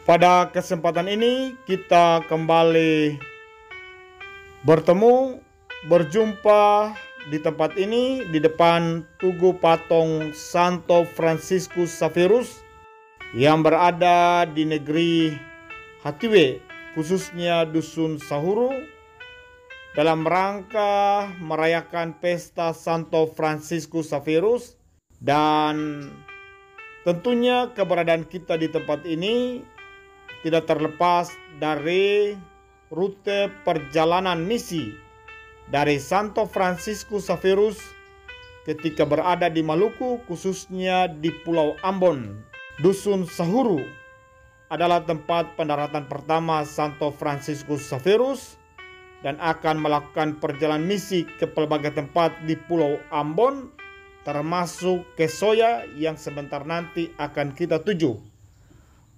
Pada kesempatan ini kita kembali berjumpa di tempat ini di depan tugu patung Santo Franciscus Xavierus yang berada di negeri Hatiwe, khususnya Dusun Sahuru, dalam rangka merayakan pesta Santo Franciscus Xavierus. Dan tentunya keberadaan kita di tempat ini tidak terlepas dari rute perjalanan misi dari Santo Franciscus Xavierus ketika berada di Maluku, khususnya di Pulau Ambon. Dusun Sahuru adalah tempat pendaratan pertama Santo Franciscus Xavierus dan akan melakukan perjalanan misi ke pelbagai tempat di Pulau Ambon, termasuk ke Soya yang sebentar nanti akan kita tuju.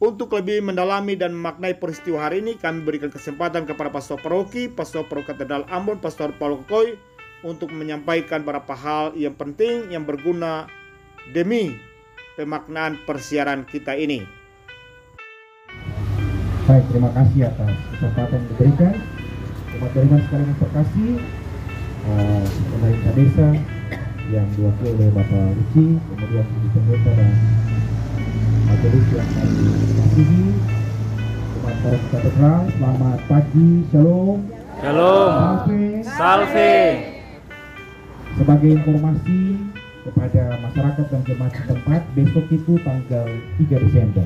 Untuk lebih mendalami dan memaknai peristiwa hari ini, kami berikan kesempatan kepada Pastor Paroki Katedral Ambon, Pastor Paulo Kokoy, untuk menyampaikan beberapa hal yang penting yang berguna demi pemaknaan persiaran kita ini. Baik, terima kasih atas kesempatan yang diberikan. Teman-teman sekalian yang terkasih, pemerintah desa yang diwakili oleh Bapak Ruci, kemudian pendeta dan majelis yang kami kasihi, umat Paroki Katedral, selamat pagi, shalom. Shalom. Salve. Sebagai informasi kepada masyarakat dan jemaat setempat, besok itu tanggal 3 Desember.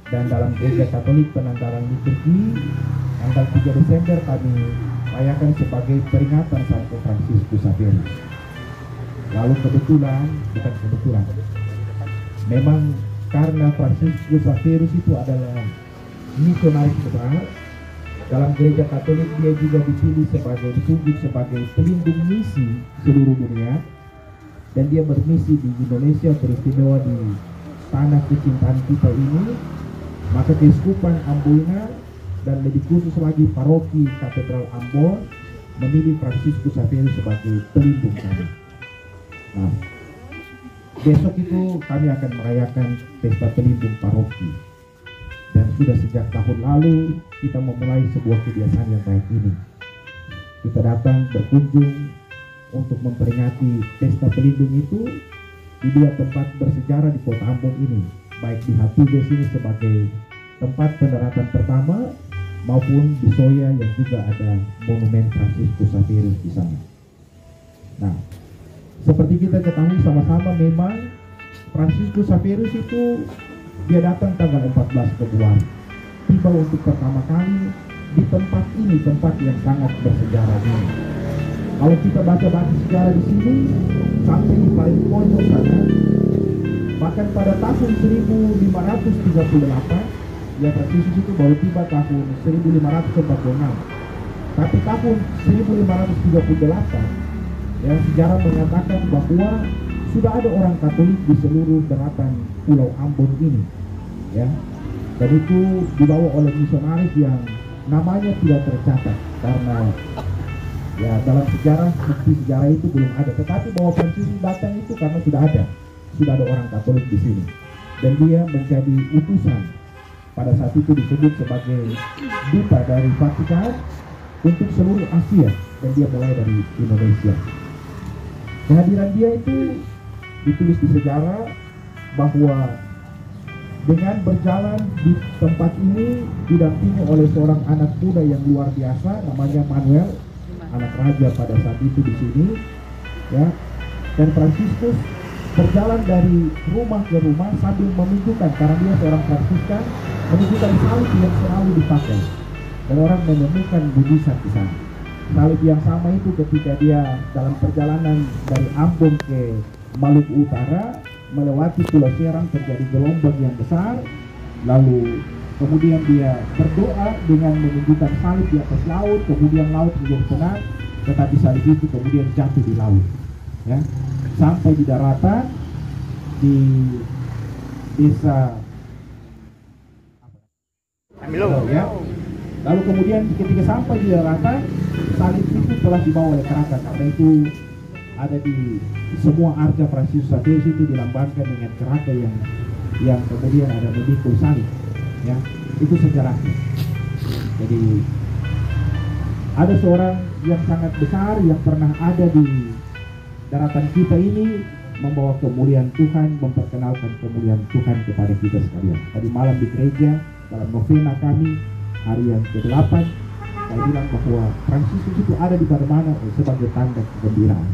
Dan dalam Gereja Katolik Penanggalan Liturgi, tanggal 3 Desember kami rayakan sebagai peringatan Santo Franciscus Xavierus. Lalu kebetulan, memang karena Franciscus Xavierus itu adalah misionaris besar, dalam Gereja Katolik dia juga ditunjuk sebagai pelindung misi seluruh dunia, dan dia bermisi di Indonesia, teristimewa di tanah kecintaan kita ini. Maka Keuskupan Amboina dan lebih khusus lagi Paroki Katedral Ambon memilih Franciscus Xavierus sebagai pelindung kami. Nah, besok itu kami akan merayakan pesta pelindung paroki. Dan sudah sejak tahun lalu kita memulai sebuah kebiasaan yang baik ini. Kita datang berkunjung untuk memperingati pesta pelindung itu di dua tempat bersejarah di Kota Ambon ini, baik di Hatiwe sini sebagai tempat pendaratan pertama maupun di Soya yang juga ada monumen Franciscus Xavierus di sana. Nah, seperti kita ketahui sama-sama, memang Franciscus Xavierus itu dia datang tanggal 14 Februari, tiba untuk pertama kali di tempat ini, tempat yang sangat bersejarah ini. Kalau kita baca sejarah di sini sampai di paling pojok sana, bahkan pada tahun 1538 ya Franciscus itu baru tiba tahun 1546. Tapi tahun 1538 ya sejarah mengatakan bahwa sudah ada orang Katolik di seluruh daratan Pulau Ambon ini, ya, dan itu dibawa oleh misionaris yang namanya tidak tercatat karena ya dalam bukti sejarah itu belum ada. Tetapi bahwa Franciscus datang itu karena sudah ada orang Katolik di sini, dan dia menjadi utusan. Pada saat itu disebut sebagai duta dari Vatikan untuk seluruh Asia, dan dia mulai dari Indonesia. Kehadiran dia itu ditulis di sejarah bahwa dengan berjalan di tempat ini didampingi oleh seorang anak muda yang luar biasa, namanya Manuel, anak raja pada saat itu di sini, ya. Dan Franciscus berjalan dari rumah ke rumah sambil menunjukkan, karena dia seorang Fransiskan, menunjukkan salib yang selalu dipakai, dan orang menemukan mujizat di sana. Salib yang sama itu ketika dia dalam perjalanan dari Ambon ke Maluku Utara, melewati Pulau Serang, terjadi gelombang yang besar, lalu kemudian dia berdoa dengan menunjukkan salib di atas laut, kemudian laut menjadi tenang, tetapi salib itu kemudian jatuh di laut, ya, sampai di daratan di desa ya. Lalu kemudian ketika sampai di daratan, salib itu telah dibawa oleh keraka, karena itu ada di semua arca Franciscus Xavierus itu dilambangkan dengan keraka yang kemudian ada memikul salib, ya. Itu sejarahnya. Jadi ada seorang yang sangat besar yang pernah ada di daratan kita ini, membawa kemuliaan Tuhan, memperkenalkan kemuliaan Tuhan kepada kita sekalian. Tadi malam di gereja dalam novena kami hari yang ke-8, saya bilang bahwa Fransiskus itu ada di mana-mana sebagai tanda kegembiraan.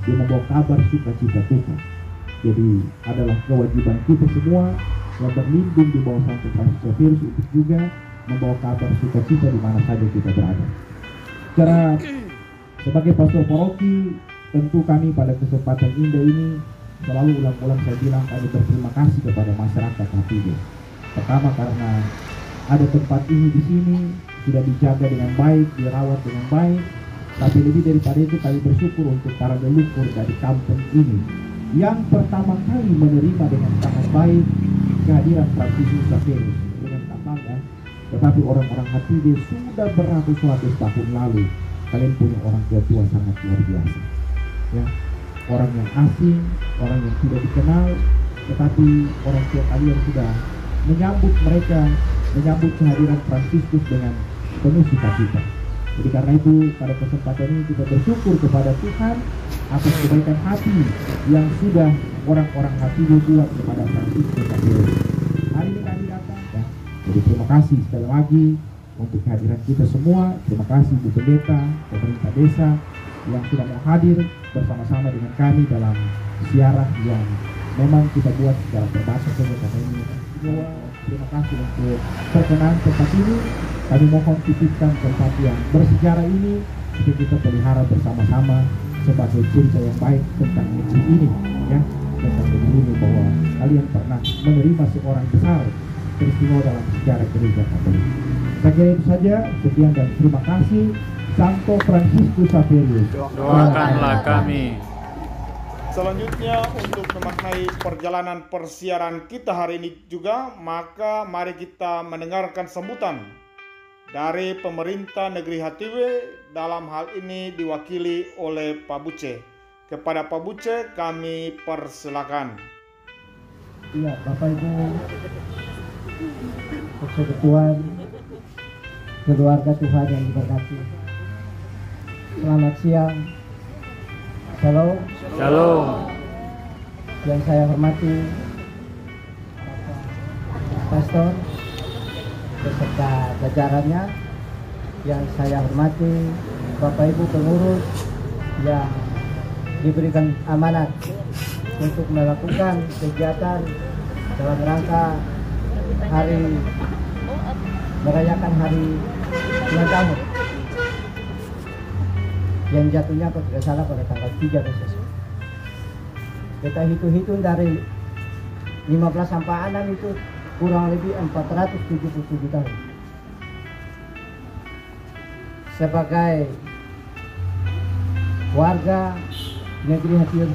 Dia membawa kabar sukacita Tuhan. Jadi adalah kewajiban kita semua yang berlindung di bawah Santo Franciscus Xavierus untuk juga membawa kabar sukacita di mana saja kita berada. Secara sebagai pastor paroki, tentu kami pada kesempatan indah ini selalu ulang-ulang saya bilang kami berterima kasih kepada masyarakat Hatibe. Pertama karena ada tempat ini di sini sudah dijaga dengan baik, dirawat dengan baik. Tapi lebih daripada itu kami bersyukur untuk para leluhur dari kampung ini yang pertama kali menerima dengan sangat baik kehadiran Fransiskus Xavierus dengan tak bangga. Tetapi orang-orang Hatibe sudah beratus-ratus tahun lalu kalian punya orang tua sangat luar biasa. Ya, orang yang asing, orang yang tidak dikenal, tetapi orang tua kalian sudah menyambut mereka, menyambut kehadiran Fransiskus dengan penuh sukacita. Jadi karena itu pada kesempatan ini kita bersyukur kepada Tuhan atas kebaikan hati yang sudah orang-orang Hatibe buat kepada Fransiskus Xavierus. Hari ini kami datang, ya. Jadi terima kasih sekali lagi untuk kehadiran kita semua. Terima kasih Bu Pendeta, pemerintah desa yang sudah mau hadir bersama-sama dengan kami dalam siaran yang memang kita buat secara terbatas saja karena ini semua. Terima kasih untuk perkenan tempat ini. Kami mohon titipkan tempat yang bersejarah ini untuk kita pelihara bersama-sama sebagai cerita yang baik tentang negeri ini, ya, tentang negeri ini bahwa kalian pernah menerima seorang besar peristiwa dalam sejarah gereja Katolik. Saya kira itu saja. Sekian dan terima kasih. Santo Franciscus Xavierus, Doakanlah kami. Selanjutnya untuk memaknai perjalanan persiaran kita hari ini juga, maka mari kita mendengarkan sambutan dari pemerintah negeri Hatibe, dalam hal ini diwakili oleh Pak Buce. Kepada Pak Buce kami persilakan. Iya, Bapak Ibu persekutuan, keluarga Tuhan yang diberkati. Selamat siang. Shalom. Shalom. Yang saya hormati Pastor beserta jajarannya, yang saya hormati Bapak Ibu pengurus yang diberikan amanat untuk melakukan kegiatan dalam rangka merayakan hari ulang tahun yang jatuhnya kalau tidak salah pada tanggal 3 Agustus. Kita hitung-hitung dari 15 sampai 6 itu kurang lebih 477 tahun. Sebagai warga negeri Hatibe,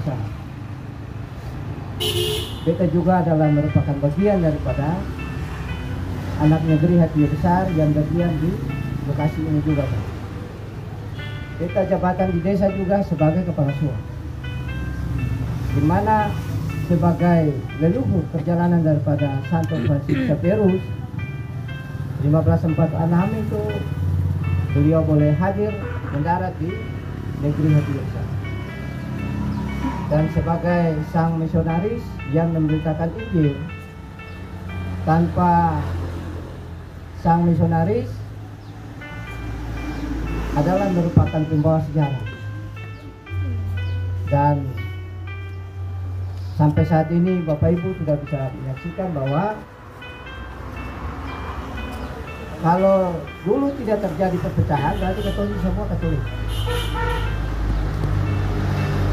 kita juga adalah merupakan bagian daripada anak negeri Hatibe besar yang bagian di lokasi ini juga. Kita jabatan di desa juga sebagai kepala suku, di mana sebagai leluhur perjalanan daripada Santo Franciscus Xavierus 1546 itu beliau boleh hadir mendarat di negeri Hatibe. Dan sebagai sang misionaris yang memberitakan Injil, tanpa sang misionaris adalah merupakan pembawa sejarah. Dan sampai saat ini Bapak Ibu sudah bisa menyaksikan bahwa kalau dulu tidak terjadi perpecahan, berarti Katolik semua Katolik.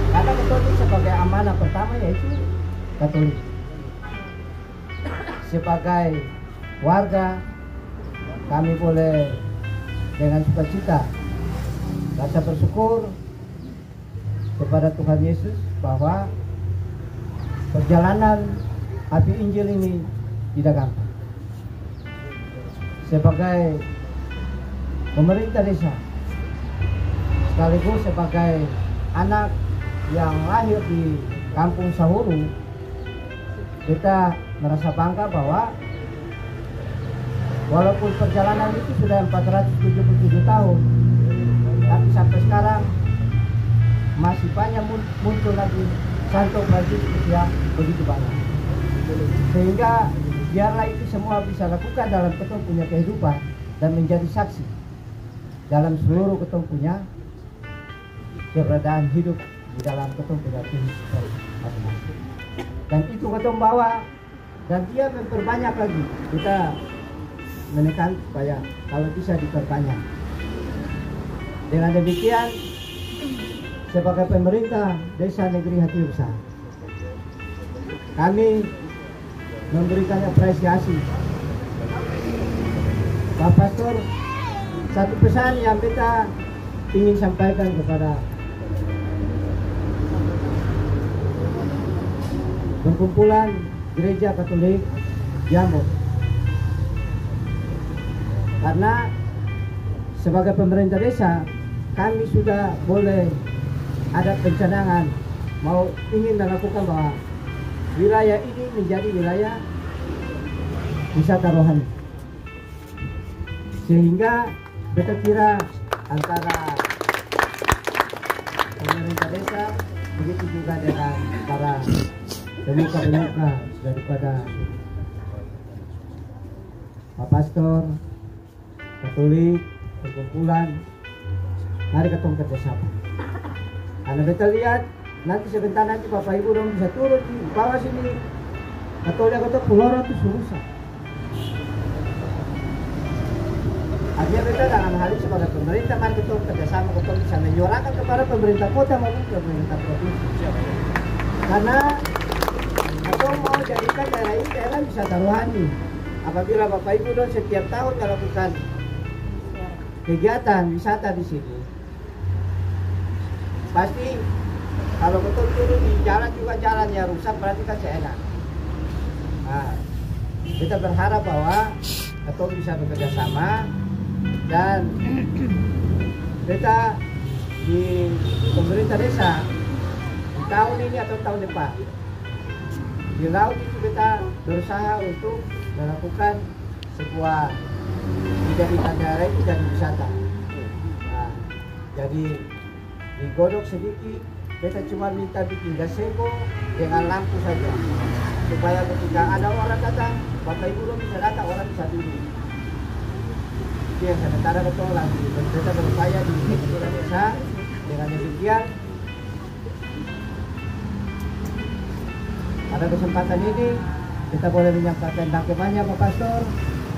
Karena Katolik sebagai amanah pertama yaitu Katolik. Sebagai warga kami boleh dengan sukacita rasa bersyukur kepada Tuhan Yesus bahwa perjalanan api Injil ini tidak gampang. Sebagai pemerintah desa, sekaligus sebagai anak yang lahir di kampung Sahuru, kita merasa bangga bahwa Walaupun perjalanan itu sudah 477 tahun, tapi sampai sekarang masih banyak muncul lagi Santo Franciscus yang begitu banyak. Sehingga biarlah itu semua bisa lakukan dalam ketong punya kehidupan dan menjadi saksi dalam seluruh ketong punya keberadaan hidup di dalam ketong punya kehidupan masing-masing. Dan itu ketong bawa, dan dia memperbanyak lagi. Kita menekan supaya kalau bisa diperbanyak. Dengan demikian, sebagai pemerintah Desa Negeri Hati Besar, kami memberikan apresiasi. Pak Pastor, satu pesan yang kita ingin sampaikan kepada perkumpulan Gereja Katolik Jambo, karena sebagai pemerintah desa kami sudah boleh ada pencanangan ingin melakukan bahwa wilayah ini menjadi wilayah wisata rohani, sehingga kita kira antara pemerintah desa begitu juga dengan para pemuka-pemuka daripada Pak Pastor Katolik perkumpulan, mari ketemu kerjasama. Karena kita lihat nanti sebentar nanti Bapak Ibu dong bisa turun di bawah sini, atau dia kata Pulau itu susah. Artinya kita dalam hal ini sebagai pemerintah mari kita kerjasama, kita bisa menyuarakan kepada pemerintah kota maupun pemerintah provinsi. Karena atau mau jadikan daerah ini daerah wisata rohani. Apabila Bapak Ibu dong setiap tahun melakukan kegiatan wisata di sini, pasti kalau betul turun di jalan juga jalannya rusak, berarti kan seenak. Nah, kita berharap bahwa atau bisa bekerja sama, dan kita di pemerintah desa di tahun ini atau tahun depan di laut itu kita berusaha untuk melakukan sebuah dijadikan daerah itu jadi wisata. Nah, jadi digodok sedikit, kita cuma minta bikin gazebo dengan lampu saja, supaya ketika ada orang datang, Bapak Ibu bisa datang, orang bisa duduk. Itu yang sementara betul lagi kita berupaya di desa. Dengan demikian, pada kesempatan ini kita boleh menyampaikan terima banyak Pak Pastor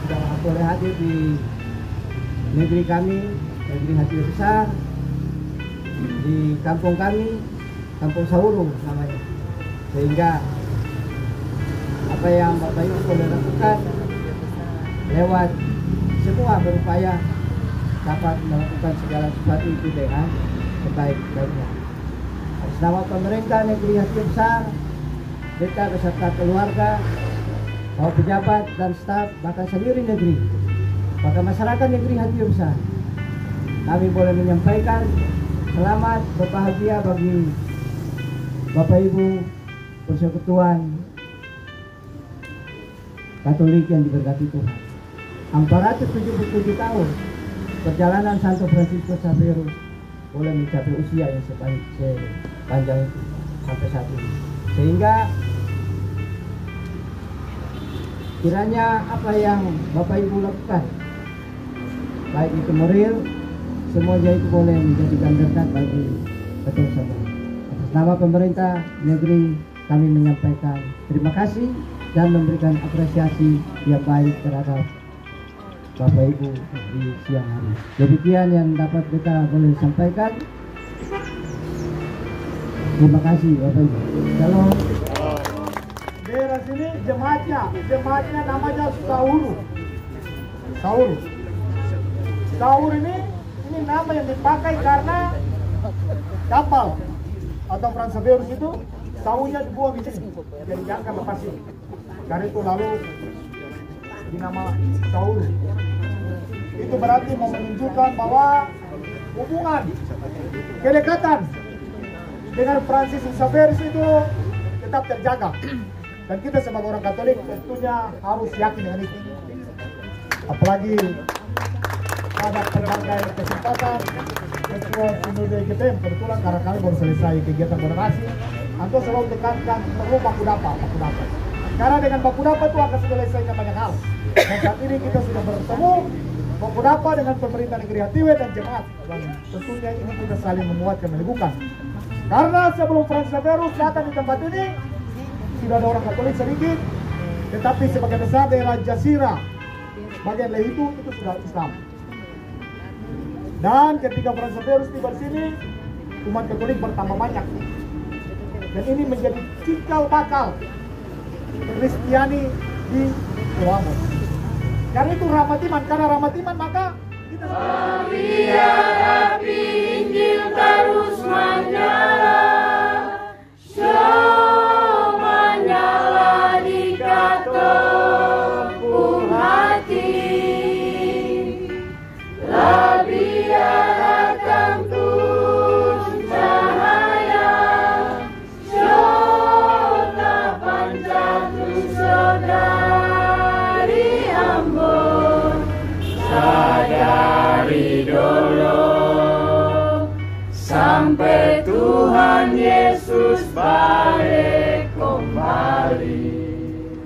sudah boleh hadir di negeri kami, Negeri Hati Besar, di kampung kami, Kampung Saurung namanya. Sehingga apa yang Bapak Ibu boleh lakukan lewat semua berupaya dapat melakukan segala sesuatu itu dengan sebaik-baiknya. Atas nama pemerintah Negeri Hati Besar, kita beserta keluarga, bahwa pejabat dan staf, bahkan seluruh negeri, bahkan masyarakat Negeri Hati Besar, kami boleh menyampaikan selamat berbahagia bagi Bapak Ibu persekutuan Katolik yang diberkati Tuhan. 477 tahun perjalanan Santo Franciscus Xavier boleh mencapai usia yang sepanjang itu sampai saat ini. Sehingga kiranya apa yang Bapak Ibu lakukan, baik itu moral, semuanya itu boleh menjadikan berkat bagi betul semua. Atas nama pemerintah negeri kami menyampaikan terima kasih dan memberikan apresiasi yang baik terhadap Bapak Ibu di siang hari. Demikian yang dapat kita boleh sampaikan. Terima kasih Bapak Ibu. Shalom. Daerah sini jemaatnya namanya Sauru. Saur ini nama yang dipakai karena kapal atau Franz Xavierus itu saunya dibuang di sini, jadi diangkat lepas sini. Dari itu lalu dinama Sauru. Itu berarti mau menunjukkan bahwa hubungan kedekatan dengan Franciscus Xavierus itu tetap terjaga, dan kita sebagai orang Katolik tentunya harus yakin dengan itu. apalagi pada berbagai kesempatan Ketua Sinode GTM kebetulan karena kami baru selesai kegiatan moderasi, Anto selalu tekankan perlu baku dapat. Karena dengan baku dapat itu akan selesaikan banyak hal. Dan saat ini kita sudah bertemu baku dapat dengan pemerintah negeri Hatiwe dan jemaat. Dan tentunya ini kita saling menguatkan, meneguhkan. Karena sebelum Frans Xaverus datang di tempat ini, sudah ada orang Katolik sedikit, tetapi sebagian besar daerah Jazirah, bagian Lehitu itu sudah Islam. Dan ketika Frans Xaverus tiba di sini, umat Katolik bertambah banyak. Dan ini menjadi cikal bakal Kristiani di Pulau Ambon. Karena itu rahmat iman, karena rahmat iman maka kita biar api Injil terus menyala, menyala di katong hati. Biar akan terus cahaya, syota panjang saudari Ambon, sadari dulu sampai Tuhan Yesus balik kembali.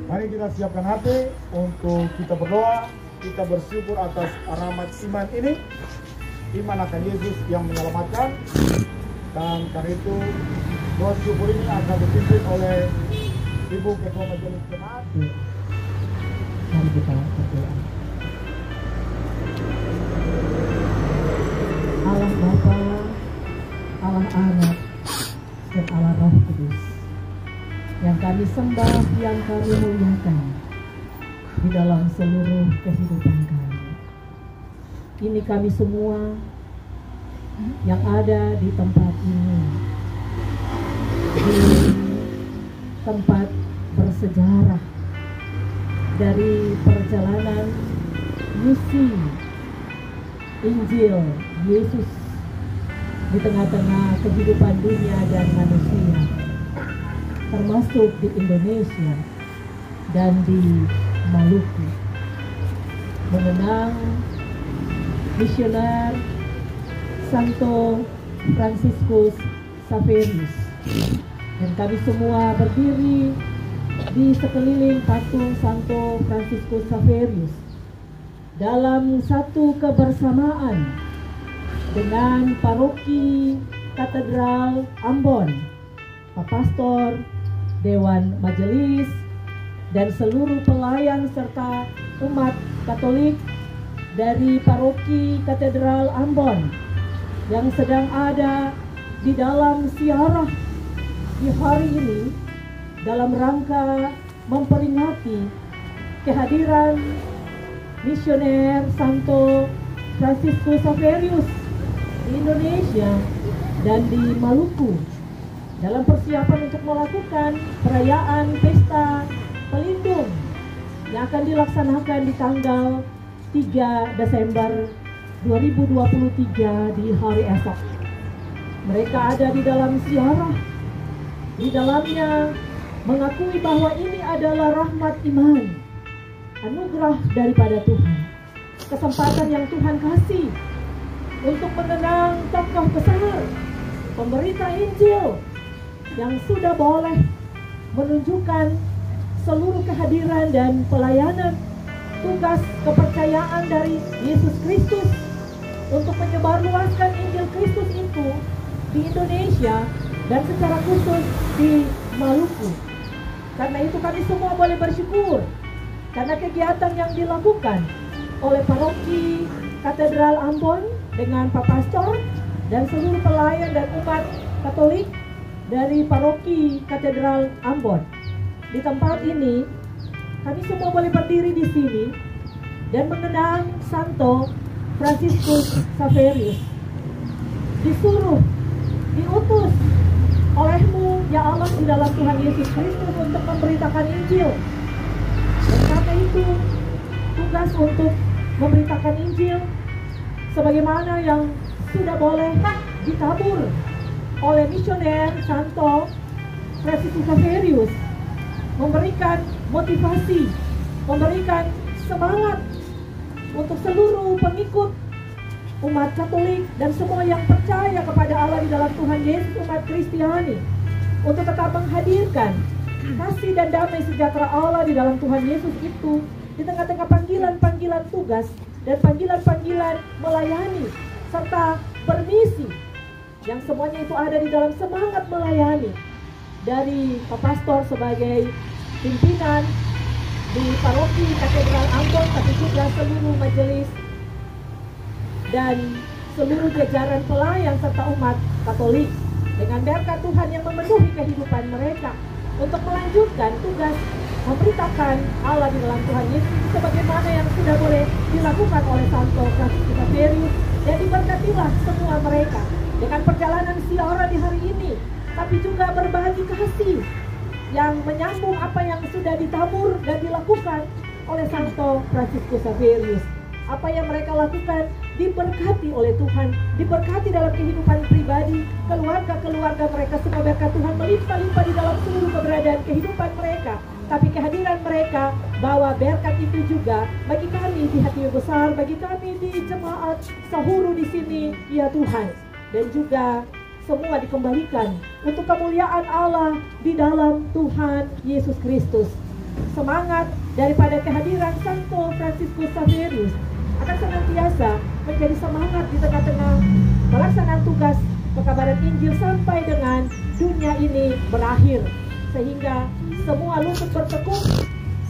Mari kita siapkan hati untuk kita berdoa, kita bersyukur atas rahmat iman ini, iman akan Yesus yang menyelamatkan. Dan karena itu doa syukur ini akan dipimpin oleh Ibu Ketua Majelis Jemaat. Mari kita berdoa. Allah Bapa, Allah Anak, dan Allah Roh Kudus, yang kami sembah, yang kami muliakan di dalam seluruh kehidupan kami. Ini kami semua yang ada di tempat ini, di tempat bersejarah dari perjalanan misi Injil Yesus di tengah-tengah kehidupan dunia dan manusia, termasuk di Indonesia dan di Maluku, mengenang misioner Santo Franciscus Xaverius. Dan kami semua berdiri di sekeliling patung Santo Franciscus Xaverius dalam satu kebersamaan dengan Paroki Katedral Ambon, Pak Pastor, Dewan Majelis, dan seluruh pelayan serta umat Katolik dari Paroki Katedral Ambon yang sedang ada di dalam ziarah di hari ini dalam rangka memperingati kehadiran misioner Santo Franciscus Xaverius di Indonesia dan di Maluku dalam persiapan untuk melakukan perayaan pesta pelindung yang akan dilaksanakan di tanggal 3 Desember 2023 di hari esok. Mereka ada di dalam ziarah, di dalamnya mengakui bahwa ini adalah rahmat iman, anugerah daripada Tuhan, kesempatan yang Tuhan kasih untuk mengenang tokoh besar pemberita Injil yang sudah boleh menunjukkan seluruh kehadiran dan pelayanan tugas kepercayaan dari Yesus Kristus untuk menyebarluaskan Injil Kristus itu di Indonesia dan secara khusus di Maluku. Karena itu kami semua boleh bersyukur karena kegiatan yang dilakukan oleh Paroki Katedral Ambon dengan Pak Pastor dan seluruh pelayan dan umat Katolik dari Paroki Katedral Ambon. Di tempat ini kami semua boleh berdiri di sini dan mengenang Santo Franciscus Xaverius. Disuruh, diutus olehmu ya Allah di dalam Tuhan Yesus Kristus untuk memberitakan Injil. Dan karena itu tugas untuk memberitakan Injil sebagaimana yang sudah boleh ditabur oleh misioner Santo Franciscus Xaverius, memberikan motivasi, memberikan semangat untuk seluruh pengikut umat Katolik dan semua yang percaya kepada Allah di dalam Tuhan Yesus, umat Kristiani, untuk tetap menghadirkan kasih dan damai sejahtera Allah di dalam Tuhan Yesus itu di tengah-tengah panggilan-panggilan tugas dan panggilan-panggilan melayani serta permisi yang semuanya itu ada di dalam semangat melayani dari Pak Pastor sebagai pimpinan di Paroki Katedral Ambon, tapi juga seluruh majelis dan seluruh jajaran pelayan serta umat Katolik dengan berkat Tuhan yang memenuhi kehidupan mereka untuk melanjutkan tugas memberitakan Allah di dalam Tuhan Yesus sebagaimana yang sudah boleh dilakukan oleh Santo Franciscus Xaverius, dan diberkatilah semua mereka dengan perjalanan siaran di hari ini, tapi juga berbagi kasih yang menyambung apa yang sudah ditabur dan dilakukan oleh Santo Franciscus Xaverius. Apa yang mereka lakukan diberkati oleh Tuhan, diberkati dalam kehidupan pribadi, keluarga-keluarga mereka, semua berkat Tuhan melimpah-limpah di dalam seluruh keberadaan kehidupan mereka. Tapi kehadiran mereka bawa berkat itu juga bagi kami di Hati Besar, bagi kami di jemaat Sahuru di sini, ya Tuhan. Dan juga semua dikembalikan untuk kemuliaan Allah di dalam Tuhan Yesus Kristus. Semangat daripada kehadiran Santo Franciscus Xaverius akan senantiasa menjadi semangat di tengah-tengah pelaksanaan tugas pekabaran Injil sampai dengan dunia ini berakhir, sehingga semua lutut bertekuk,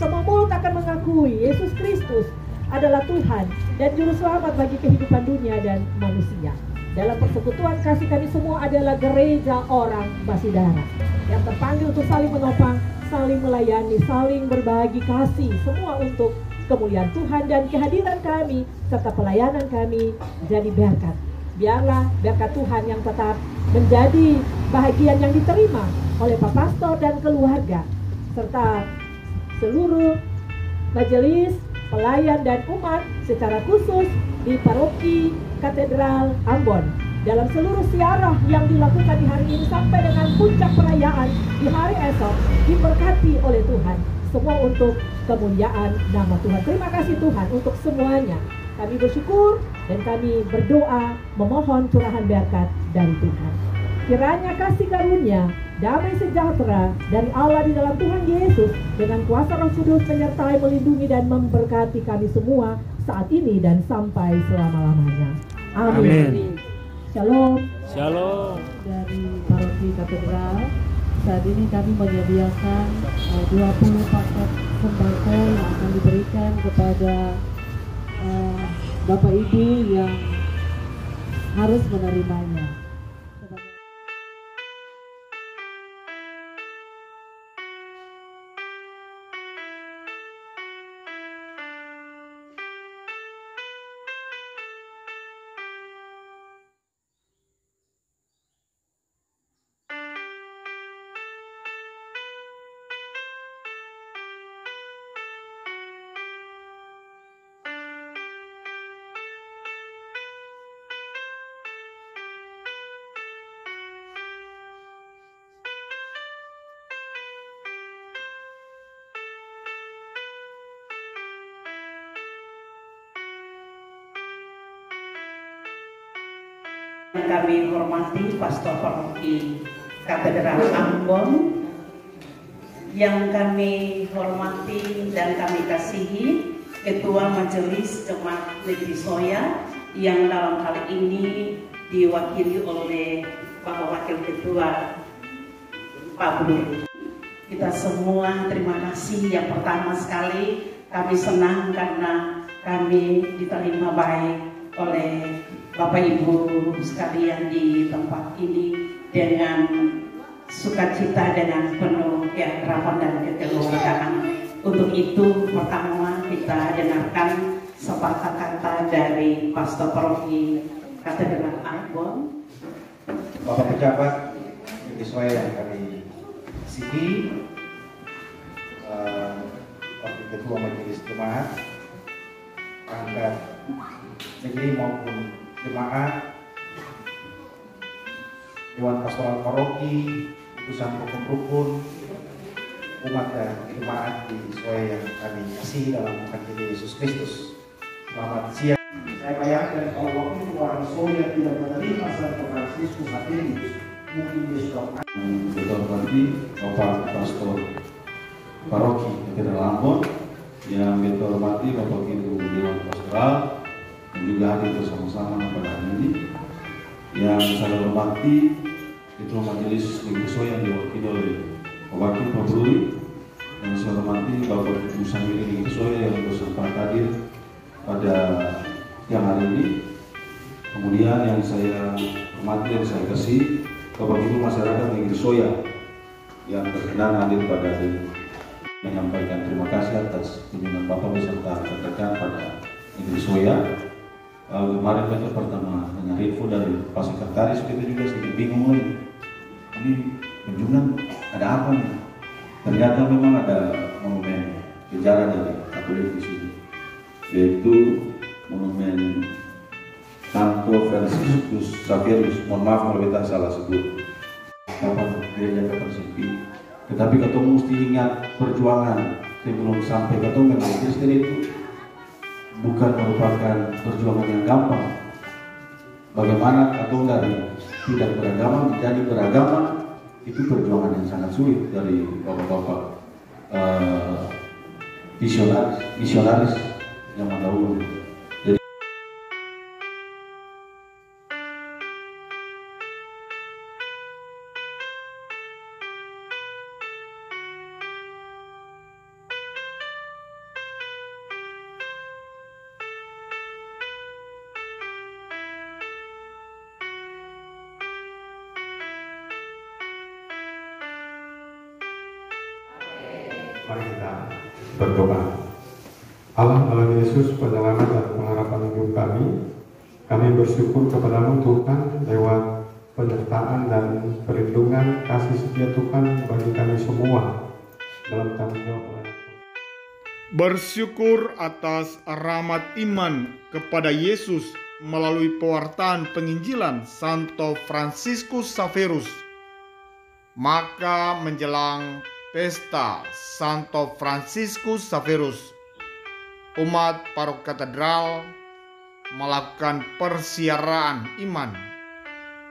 semua mulut akan mengakui Yesus Kristus adalah Tuhan dan Juru Selamat bagi kehidupan dunia dan manusia. Dalam persekutuan kasih kami semua adalah gereja orang Basudara yang terpanggil untuk saling menopang, saling melayani, saling berbagi kasih, semua untuk kemuliaan Tuhan dan kehadiran kami serta pelayanan kami jadi berkat. Biarlah berkat Tuhan yang tetap menjadi bahagian yang diterima oleh Pak Pastor dan keluarga serta seluruh majelis, pelayan dan umat secara khusus di Paroki Katedral Ambon. Dalam seluruh siarah yang dilakukan di hari ini sampai dengan puncak perayaan di hari esok diberkati oleh Tuhan. Semua untuk kemuliaan nama Tuhan. Terima kasih Tuhan untuk semuanya. Kami bersyukur dan kami berdoa memohon curahan berkat dari Tuhan. Kiranya kasih karunia, damai sejahtera dari Allah di dalam Tuhan Yesus dengan kuasa Roh Kudus menyertai, melindungi dan memberkati kami semua saat ini dan sampai selama-lamanya. Amin. Amin. Shalom. Shalom. Dari Paroki Katedral, saat ini kami menyediakan 20 paket sembako yang akan diberikan kepada Bapak Ibu yang harus menerimanya. Kami hormati Pastor Paroki Katedral Ambon, yang kami hormati dan kami kasihi Ketua Majelis Jemaat Negeri Soya yang dalam hal ini diwakili oleh Bapak Wakil Ketua Pak Budi. Kita semua terima kasih. Yang pertama sekali kami senang karena kami diterima baik oleh Bapak Ibu sekalian di tempat ini dengan sukacita, dengan penuh keakraban dan kekeluargaan. Untuk itu pertama kita dengarkan sepatah kata dari Pastor Paroki Katedral Ambon. Bapak pejabat sesuai yang kami kasihi, Wakil Ketua Majelis Jemaat Angkat Negeri maupun jemaat, Dewan Pastoral Paroki, utusan rukun-rukun, umat dan jemaat di Soya yang kami kasih dalam Tuhan Yesus Kristus. Selamat siang. Saya bayangkan kalau waktu itu orang Soria tidak menerima Santo Fransiskus Xaverius, mungkin dia sudah Betul berarti Bapak Pastor Paroki Katedral Ambon, yang kita hormati Bapak Ibu Dewan Pastoral dan juga hadir bersama-sama pada hari ini. Yang saya hormati Ketua Majelis Minggu yang diwakili oleh Bapak Ibu Bruri, dan saya hormati Bapak Ibu Samiri Minggu yang bersempat hadir pada siang hari ini. Kemudian yang saya hormati dan saya kasih Bapak Ibu masyarakat Negeri Soya yang berkenan hadir pada hari ini, menyampaikan terima kasih atas kunjungan Bapak beserta rekan-rekan pada Negeri Soya. Kemarin kita pertama dengar info dari Pak Sekretaris, kita juga sedikit bingung nih, ini kunjungan ada apa nih? Ternyata memang ada monumen sejarah dari Katolik di sini, yaitu monumen Santo Fransiskus Xaverius. Mohon maaf kalau kita salah sebut kapan gereja Katersempit. Tetapi ketemu mesti ingat perjuangan sebelum sampai ketemu dengan Kristen itu bukan merupakan perjuangan yang gampang. Bagaimana ketemu dari tidak beragama menjadi beragama, itu perjuangan yang sangat sulit dari bapak-bapak misionaris zaman dahulu. Mari kita berdoa. Allah Yesus, penyelamat dan pengharapan hidup kami bersyukur kepadamu Tuhan lewat penyertaan dan perlindungan kasih setia Tuhan bagi kami semua dalam tanggung jawab. Bersyukur atas rahmat iman kepada Yesus melalui pewartaan penginjilan Santo Fransiskus Xaverius. Maka menjelang pesta Santo Fransiskus Xaverius, umat Paroki Katedral melakukan persiaran iman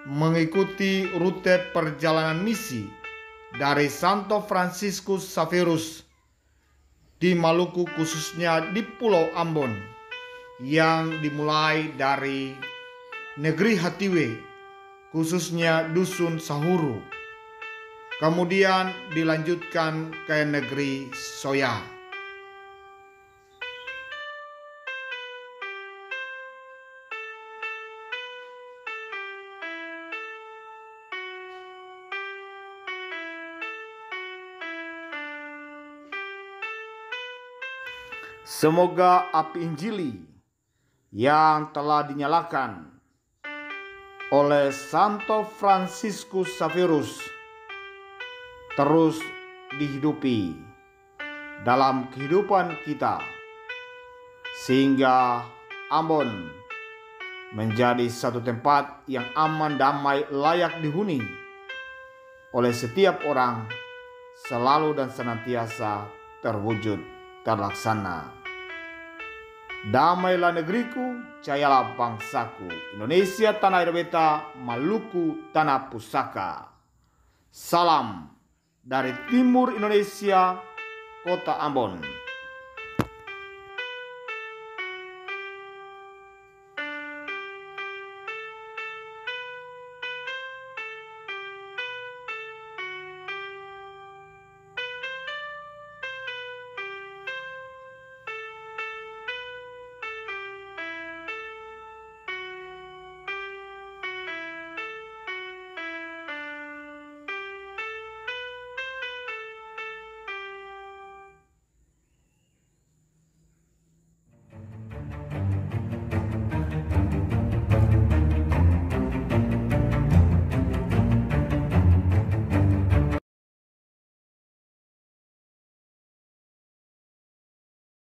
mengikuti rute perjalanan misi dari Santo Fransiskus Xaverius di Maluku, khususnya di Pulau Ambon, yang dimulai dari negeri Hatiwe, khususnya Dusun Sahuru, kemudian dilanjutkan ke negeri Soya. Semoga api Injili yang telah dinyalakan oleh Santo Fransiskus Xaverius terus dihidupi dalam kehidupan kita, sehingga Ambon menjadi satu tempat yang aman, damai, layak dihuni oleh setiap orang, selalu dan senantiasa terwujud, terlaksana. Damailah negeriku, jayalah bangsaku, Indonesia tanah air beta, Maluku tanah pusaka. Salam dari timur Indonesia, kota Ambon.